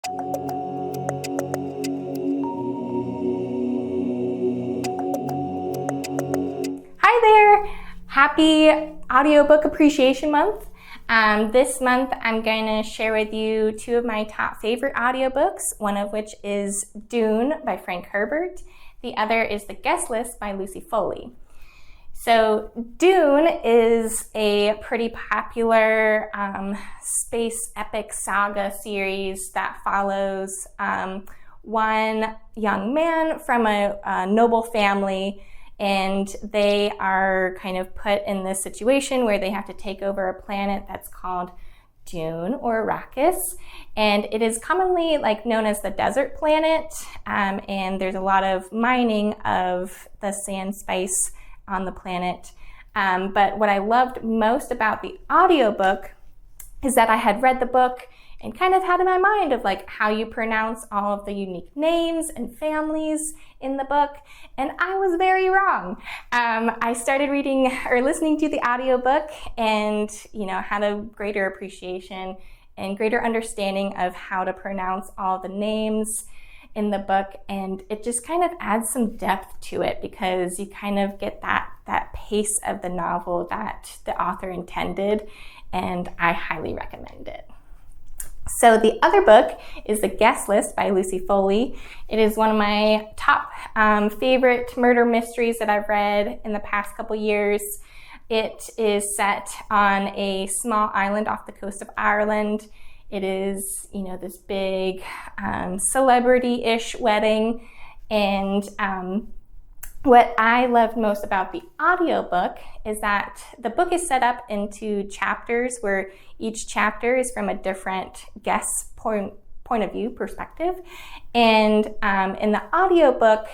Hi there! Happy Audiobook Appreciation Month. This month I'm going to share with you two of my top favorite audiobooks, one of which is Dune by Frank Herbert. The other is The Guest List by Lucy Foley. So Dune is a pretty popular space epic saga series that follows one young man from a noble family, and they are kind of put in this situation where they have to take over a planet that's called Dune or Arrakis, and it is commonly known as the desert planet, and there's a lot of mining of the sand spice on the planet. But what I loved most about the audiobook is that I had read the book and kind of had in my mind of how you pronounce all of the unique names and families in the book, and I was very wrong. I started reading or listening to the audiobook and had a greater appreciation and greater understanding of how to pronounce all the names in the book, and it just kind of adds some depth to it because you kind of get that pace of the novel that the author intended, and I highly recommend it. So the other book is The Guest List by Lucy Foley. It is one of my top favorite murder mysteries that I've read in the past couple years. It is set on a small island off the coast of Ireland. It is, this big celebrity-ish wedding. And what I loved most about the audiobook is that the book is set up into chapters where each chapter is from a different guest's point of view perspective. And in the audiobook,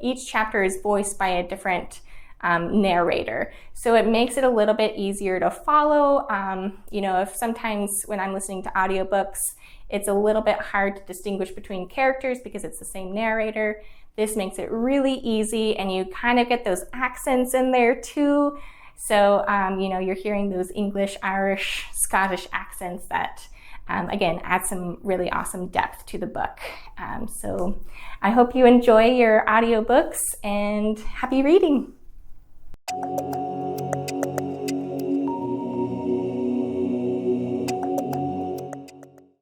each chapter is voiced by a different narrator. So it makes it a little bit easier to follow. If sometimes when I'm listening to audiobooks, it's a little bit hard to distinguish between characters because it's the same narrator. This makes it really easy, and you kind of get those accents in there too. So, you're hearing those English, Irish, Scottish accents that, again, add some really awesome depth to the book. So I hope you enjoy your audiobooks, and happy reading.